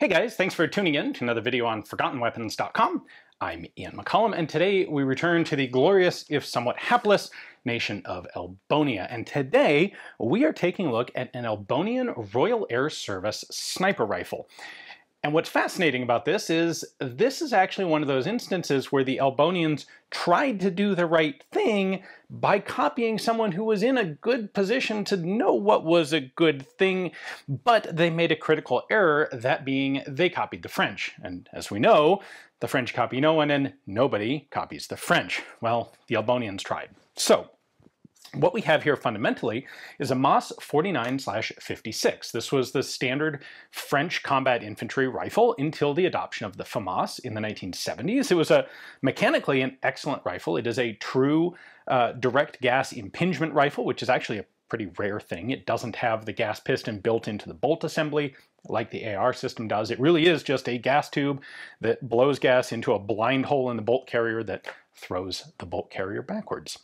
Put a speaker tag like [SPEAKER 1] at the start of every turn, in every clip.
[SPEAKER 1] Hey guys, thanks for tuning in to another video on ForgottenWeapons.com. I'm Ian McCollum, and today we return to the glorious, if somewhat hapless, nation of Elbonia. And today we are taking a look at an Elbonian Royal Air Service sniper rifle. And what's fascinating about this is actually one of those instances where the Elbonians tried to do the right thing by copying someone who was in a good position to know what was a good thing, but they made a critical error, that being they copied the French. And as we know, the French copy no one and nobody copies the French. Well, the Elbonians tried. So, what we have here fundamentally is a MAS 49/56. This was the standard French combat infantry rifle until the adoption of the FAMAS in the 1970s. It was mechanically an excellent rifle. It is a true direct gas impingement rifle, which is actually a pretty rare thing. It doesn't have the gas piston built into the bolt assembly like the AR system does. It really is just a gas tube that blows gas into a blind hole in the bolt carrier that throws the bolt carrier backwards.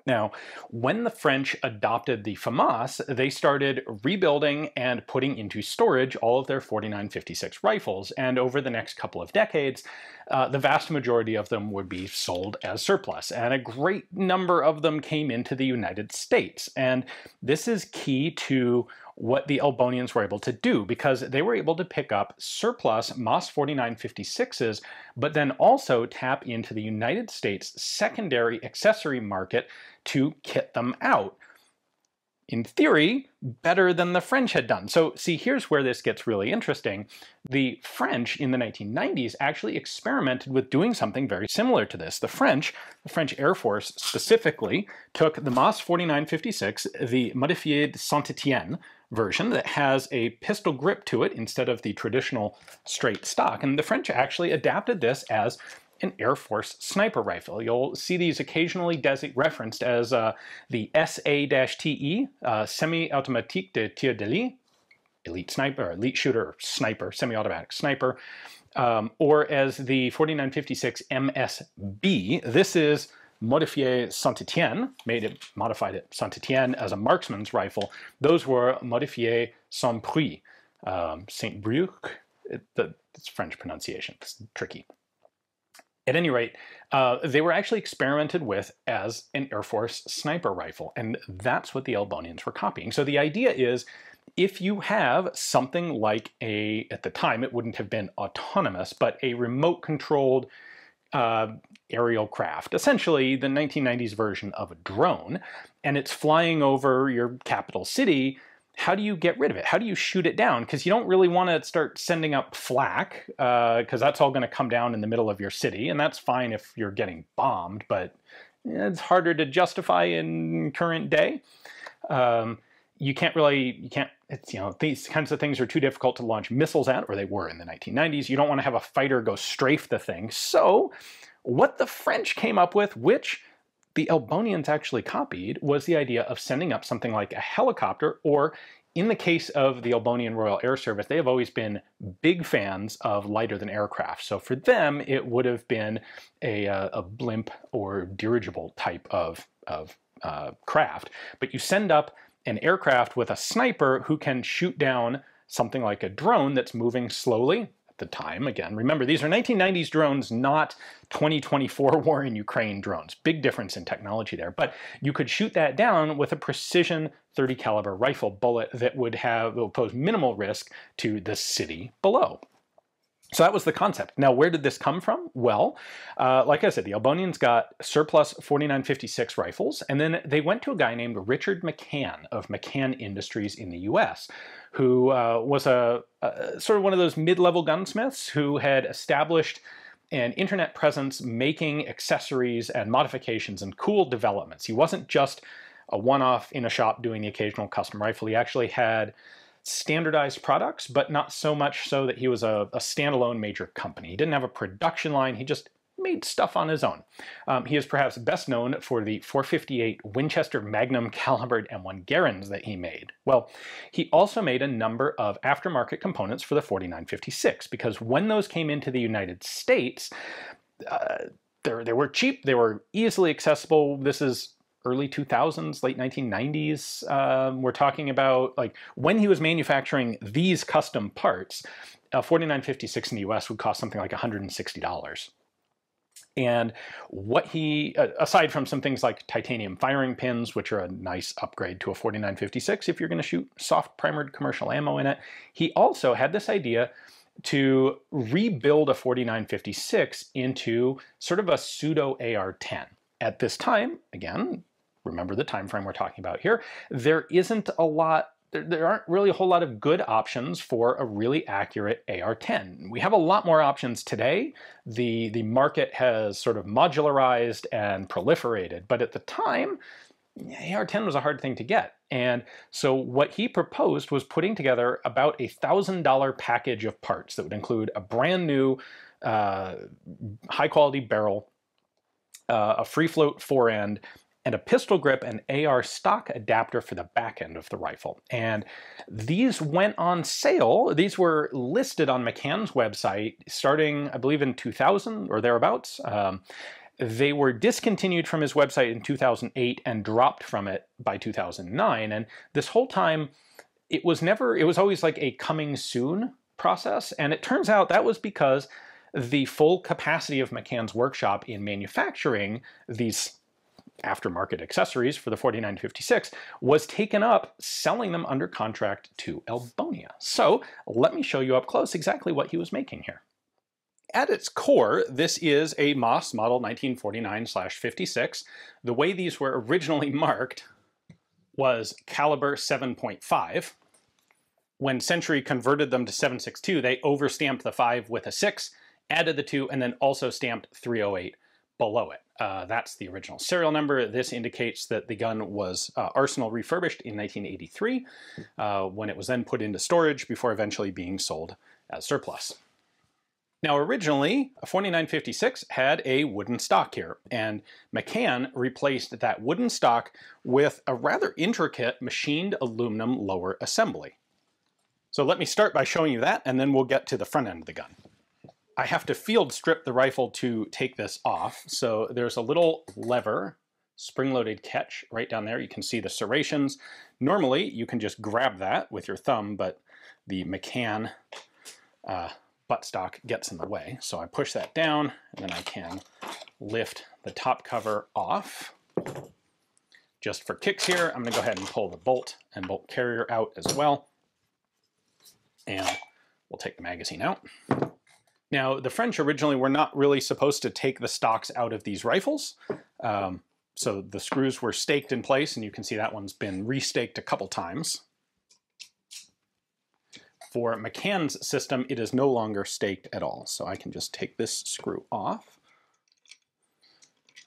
[SPEAKER 1] Now, when the French adopted the FAMAS, they started rebuilding and putting into storage all of their 49/56 rifles, and over the next couple of decades, the vast majority of them would be sold as surplus, and a great number of them came into the United States. And this is key to what the Elbonians were able to do, because they were able to pick up surplus MAS 49/56s, but then also tap into the United States secondary accessory market to kit them out. In theory, better than the French had done. So see, here's where this gets really interesting. The French in the 1990s actually experimented with doing something very similar to this. The French Air Force specifically, took the MAS 49/56, the Modifié Saint-Étienne version that has a pistol grip to it instead of the traditional straight stock. And the French actually adapted this as an Air Force sniper rifle. You'll see these occasionally referenced as the SA-TE, Semi-Automatique de Tir d'Élite, elite sniper, elite shooter, sniper, semi-automatic sniper, or as the 49/56 MSB. This is Modifié Saint-Étienne, modified at Saint-Étienne as a marksman's rifle. Those were Modifié Saint-Brieuc. Saint-Brieuc, it's French pronunciation, it's tricky. At any rate, they were actually experimented with as an Air Force sniper rifle, and that's what the Elbonians were copying. So the idea is, if you have something like at the time it wouldn't have been autonomous, but a remote-controlled aerial craft, essentially the 1990s version of a drone, and it's flying over your capital city, how do you get rid of it? How do you shoot it down? Because you don't really want to start sending up flak, because that's all going to come down in the middle of your city, and that's fine if you're getting bombed, but it's harder to justify in current day. You can't, these kinds of things are too difficult to launch missiles at, or they were in the 1990s. You don't want to have a fighter go strafe the thing. So what the French came up with, which the Elbonians actually copied, was the idea of sending up something like a helicopter, or in the case of the Elbonian Royal Air Service, they have always been big fans of lighter-than aircraft. So for them, it would have been a blimp or dirigible type of craft. But you send up an aircraft with a sniper who can shoot down something like a drone that's moving slowly. The time, again, remember, these are 1990s drones, not 2024 war in Ukraine drones. Big difference in technology there. But you could shoot that down with a precision 30 caliber rifle bullet that will pose minimal risk to the city below. So that was the concept. Now, where did this come from? Well, like I said, the Elbonians got surplus 49/56 rifles, and then they went to a guy named Richard McCann of McCann Industries in the US, who was a sort of one of those mid-level gunsmiths who had established an internet presence making accessories and modifications and cool developments. He wasn't just a one-off in a shop doing the occasional custom rifle. He actually had standardized products, but not so much so that he was a standalone major company. He didn't have a production line, he just made stuff on his own. He is perhaps best known for the .458 Winchester Magnum calibered M1 Garands that he made. Well, he also made a number of aftermarket components for the 49/56, because when those came into the United States, they were cheap, they were easily accessible. This is early 2000s, late 1990s. We're talking about like when he was manufacturing these custom parts, a 4956 in the US would cost something like $160. And what he, aside from some things like titanium firing pins, which are a nice upgrade to a 4956 if you're going to shoot soft primered commercial ammo in it, he also had this idea to rebuild a 4956 into sort of a pseudo AR-10. At this time, again, remember the time frame we're talking about here, there aren't really a whole lot of good options for a really accurate AR-10. We have a lot more options today. The market has sort of modularized and proliferated, but at the time, AR-10 was a hard thing to get. And so what he proposed was putting together about a $1,000 package of parts that would include a brand new high quality barrel, a free float fore-end, and a pistol grip and AR stock adapter for the back end of the rifle. And these went on sale. These were listed on McCann's website starting, I believe, in 2000 or thereabouts. They were discontinued from his website in 2008 and dropped from it by 2009. And this whole time, it was always like a coming soon process. And it turns out that was because the full capacity of McCann's workshop in manufacturing these aftermarket accessories for the 4956 was taken up selling them under contract to Elbonia. So let me show you up close exactly what he was making here. At its core, this is a Moss model 1949/56. The way these were originally marked was caliber 7.5. When Century converted them to 7.62, they overstamped the 5 with a 6, added the 2, and then also stamped 308 below it. That's the original serial number. This indicates that the gun was Arsenal refurbished in 1983, when it was then put into storage before eventually being sold as surplus. Now originally, a 4956 had a wooden stock here, and McCann replaced that wooden stock with a rather intricate machined aluminum lower assembly. So let me start by showing you that, and then we'll get to the front end of the gun. I have to field strip the rifle to take this off, so there's a little lever, spring-loaded catch right down there. You can see the serrations. Normally, you can just grab that with your thumb, but the McCann buttstock gets in the way. So I push that down, and then I can lift the top cover off. Just for kicks here, I'm going to go ahead and pull the bolt and bolt carrier out as well. And we'll take the magazine out. Now, the French originally were not really supposed to take the stocks out of these rifles. So the screws were staked in place, and you can see that one's been restaked a couple times. For McCann's system, it is no longer staked at all. So I can just take this screw off.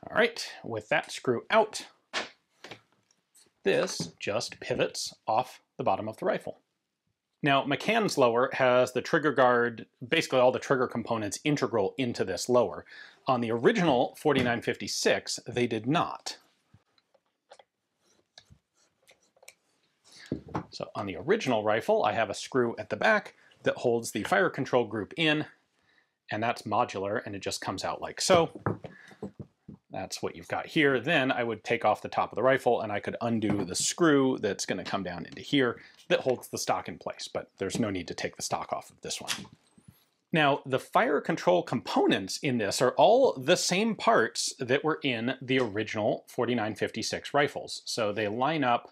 [SPEAKER 1] All right, with that screw out, this just pivots off the bottom of the rifle. Now, McCann's lower has the trigger guard, basically all the trigger components integral into this lower. On the original 4956, they did not. So on the original rifle, I have a screw at the back that holds the fire control group in, and that's modular, and it just comes out like so. That's what you've got here. Then I would take off the top of the rifle, and I could undo the screw that's going to come down into here that holds the stock in place, but there's no need to take the stock off of this one. Now, the fire control components in this are all the same parts that were in the original 4956 rifles. So they line up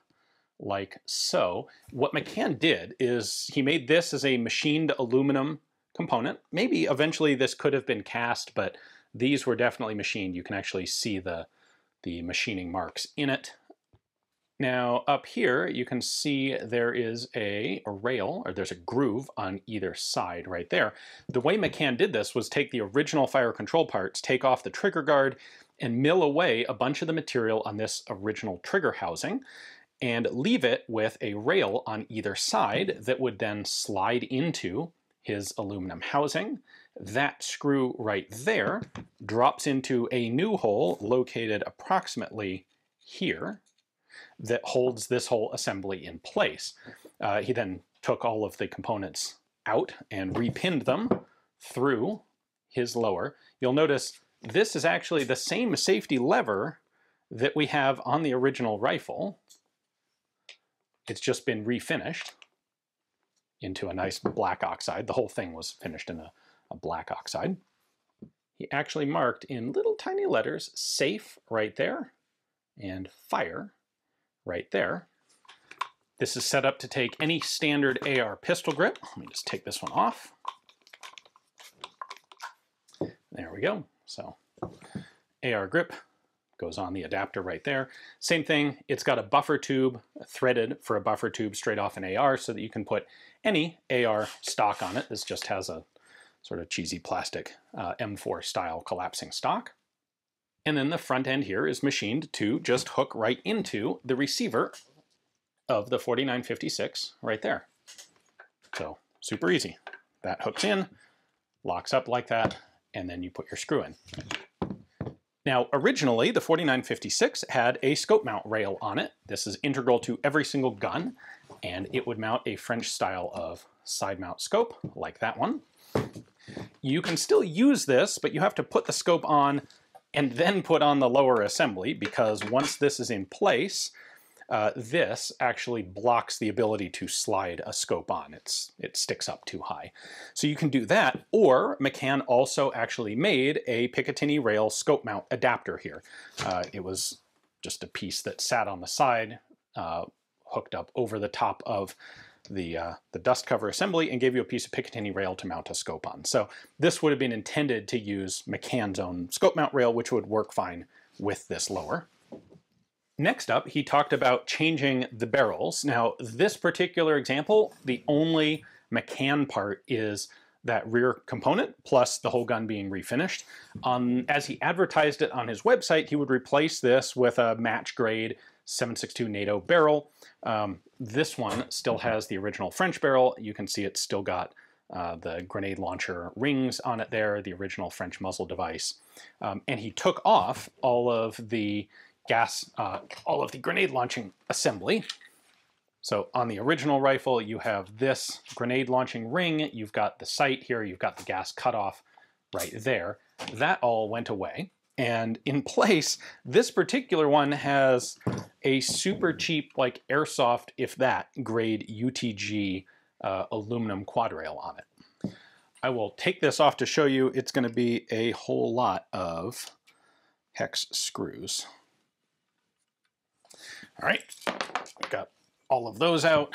[SPEAKER 1] like so. What McCann did is he made this as a machined aluminum component. Maybe eventually this could have been cast, but these were definitely machined. You can actually see the machining marks in it. Now up here you can see there is a rail, or there's a groove on either side right there. The way McCann did this was take the original fire control parts, take off the trigger guard, and mill away a bunch of the material on this original trigger housing, and leave it with a rail on either side that would then slide into his aluminum housing. That screw right there drops into a new hole located approximately here that holds this whole assembly in place. He then took all of the components out and repinned them through his lower. You'll notice this is actually the same safety lever that we have on the original rifle. It's just been refinished into a nice black oxide. The whole thing was finished in a black oxide. He actually marked in little tiny letters, safe right there, and fire right there. This is set up to take any standard AR pistol grip. Let me just take this one off. There we go. So AR grip goes on the adapter right there. Same thing, it's got a buffer tube threaded for a buffer tube straight off an AR so that you can put any AR stock on it. This just has a sort of cheesy plastic M4 style collapsing stock. And then the front end here is machined to just hook right into the receiver of the 4956 right there. So super easy. That hooks in, locks up like that, and then you put your screw in. Now, originally, the 4956 had a scope mount rail on it. This is integral to every single gun, and it would mount a French style of side mount scope, like that one. You can still use this, but you have to put the scope on and then put on the lower assembly, because once this is in place, this actually blocks the ability to slide a scope on. It sticks up too high. So you can do that, or McCann also actually made a Picatinny rail scope mount adapter here. It was just a piece that sat on the side, hooked up over the top of the dust cover assembly, and gave you a piece of Picatinny rail to mount a scope on. So this would have been intended to use McCann's own scope mount rail, which would work fine with this lower. Next up, he talked about changing the barrels. Now, this particular example, the only McCann part is that rear component, plus the whole gun being refinished. As he advertised it on his website, he would replace this with a match grade 7.62 NATO barrel. This one still has the original French barrel. You can see it's still got the grenade launcher rings on it there, the original French muzzle device. And he took off all of the grenade launching assembly. So on the original rifle, you have this grenade launching ring, you've got the sight here, you've got the gas cutoff right there. That all went away. And in place, this particular one has a super cheap, like airsoft, if that, grade UTG aluminum quad rail on it. I will take this off to show you. It's going to be a whole lot of hex screws. All right, I've got all of those out.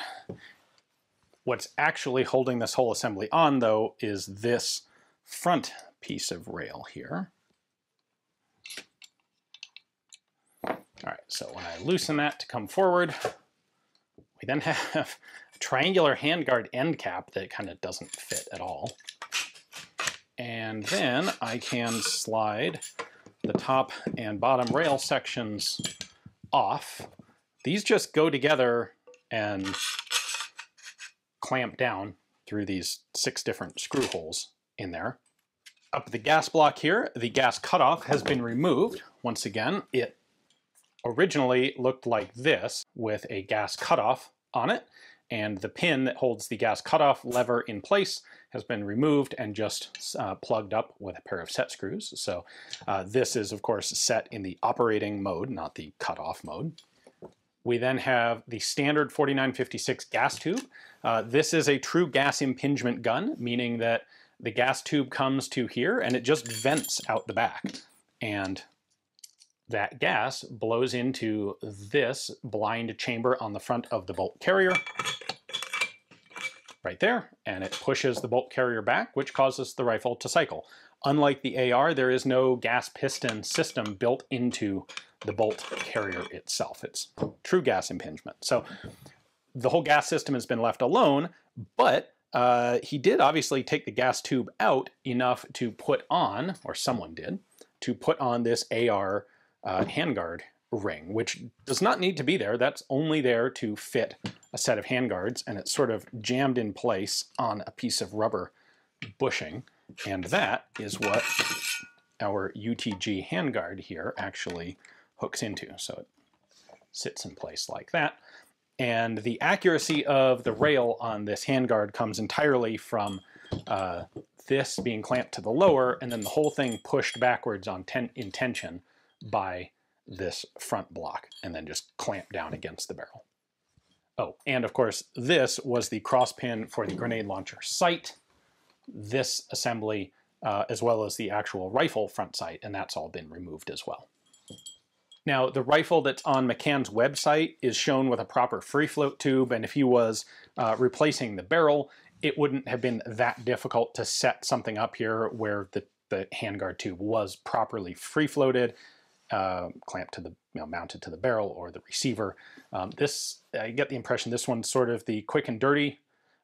[SPEAKER 1] What's actually holding this whole assembly on, though, is this front piece of rail here. All right, so when I loosen that to come forward, we then have a triangular handguard end cap that kind of doesn't fit at all. And then I can slide the top and bottom rail sections off. These just go together and clamp down through these 6 different screw holes in there. Up the gas block here, the gas cutoff has been removed. Once again, it originally looked like this with a gas cutoff on it, and the pin that holds the gas cutoff lever in place has been removed and just plugged up with a pair of set screws. So this is, of course, set in the operating mode, not the cutoff mode. We then have the standard 4956 gas tube. This is a true gas impingement gun, meaning that the gas tube comes to here and it just vents out the back. And that gas blows into this blind chamber on the front of the bolt carrier, right there, and it pushes the bolt carrier back, which causes the rifle to cycle. Unlike the AR, there is no gas piston system built into the bolt carrier itself. It's true gas impingement. So the whole gas system has been left alone, but he did obviously take the gas tube out enough to put on, or someone did, to put on this AR handguard ring, which does not need to be there. That's only there to fit a set of handguards, and it's sort of jammed in place on a piece of rubber bushing. And that is what our UTG handguard here actually hooks into. So it sits in place like that. And the accuracy of the rail on this handguard comes entirely from this being clamped to the lower, and then the whole thing pushed backwards on in tension by this front block, and then just clamped down against the barrel. Oh, and of course, this was the cross pin for the grenade launcher sight. This assembly, as well as the actual rifle front sight, and that's all been removed as well. Now, the rifle that's on McCann's website is shown with a proper free float tube, and if he was replacing the barrel, it wouldn't have been that difficult to set something up here where the handguard tube was properly free floated, clamped to the, mounted to the barrel or the receiver. I get the impression this one's sort of the quick and dirty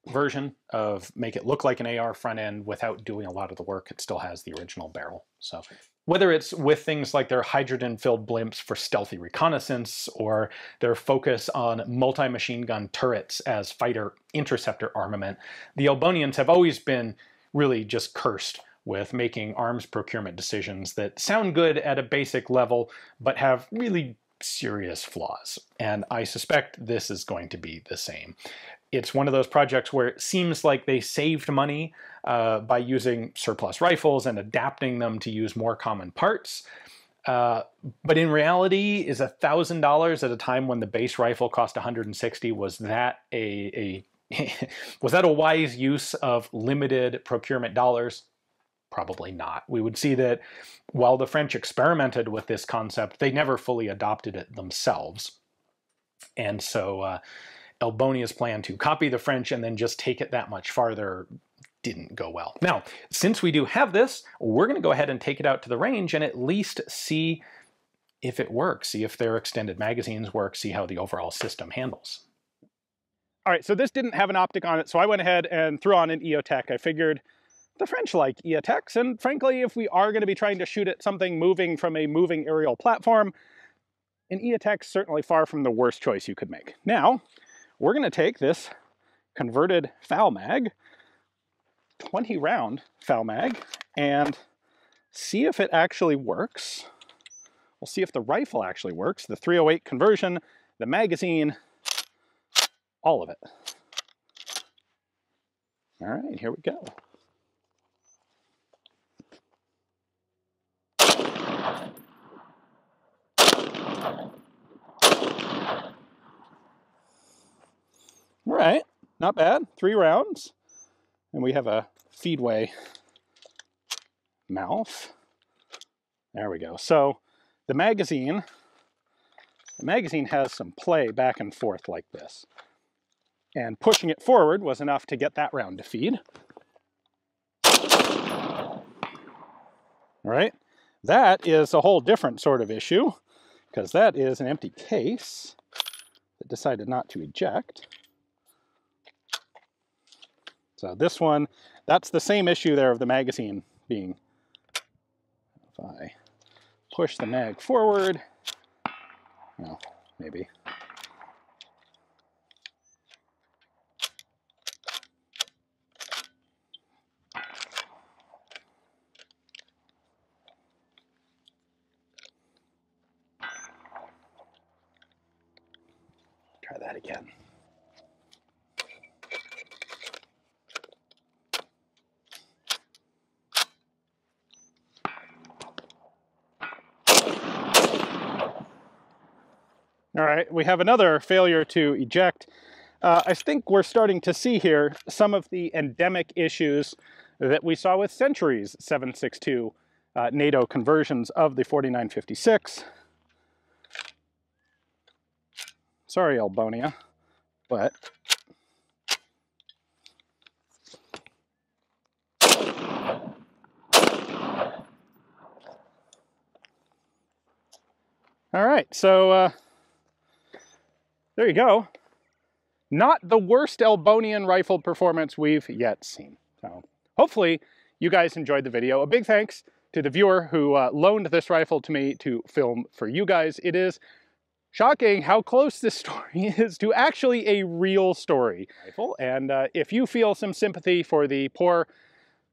[SPEAKER 1] version of make it look like an AR front end without doing a lot of the work. It still has the original barrel. So whether it's with things like their hydrogen-filled blimps for stealthy reconnaissance or their focus on multi-machine gun turrets as fighter interceptor armament, the Elbonians have always been really just cursed with making arms procurement decisions that sound good at a basic level, but have really serious flaws. And I suspect this is going to be the same. It's one of those projects where it seems like they saved money by using surplus rifles and adapting them to use more common parts. But in reality, is $1,000 at a time when the base rifle cost $160, was that was that a wise use of limited procurement dollars? Probably not. We would see that while the French experimented with this concept, they never fully adopted it themselves. And so Elbonia's plan to copy the French and then just take it that much farther didn't go well. Now, since we do have this, we're going to go ahead and take it out to the range and at least see if it works, see if their extended magazines work, see how the overall system handles. All right, so this didn't have an optic on it, so I went ahead and threw on an EOTech. I figured the French like EOTechs, and frankly, if we are going to be trying to shoot at something moving from a moving aerial platform, an EOTech's certainly far from the worst choice you could make. Now, we're going to take this converted FAL mag, 20 round FAL mag, and see if it actually works. We'll see if the rifle actually works, the 308 conversion, the magazine, all of it. All right, here we go. All right, not bad, 3 rounds. And we have a feedway mouth. There we go. So the magazine has some play back and forth like this. And pushing it forward was enough to get that round to feed. All right, that is a whole different sort of issue, because that is an empty case that decided not to eject. So this one, that's the same issue there of the magazine being, if I push the mag forward, well, maybe. Try that again. All right, we have another failure to eject. I think we're starting to see here some of the endemic issues that we saw with Century's 7.62 NATO conversions of the 4956. Sorry, Elbonia, but all right, so there you go. Not the worst Elbonian rifle performance we've yet seen. So hopefully you guys enjoyed the video. A big thanks to the viewer who loaned this rifle to me to film for you guys. It is shocking how close this story is to actually a real story. And if you feel some sympathy for the poor,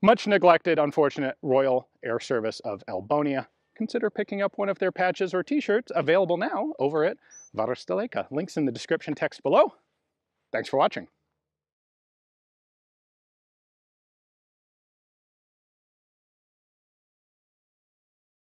[SPEAKER 1] much neglected, unfortunate Royal Air Service of Elbonia, consider picking up one of their patches or t-shirts, available now over at Varusteleka. Links in the description text below. Thanks for watching.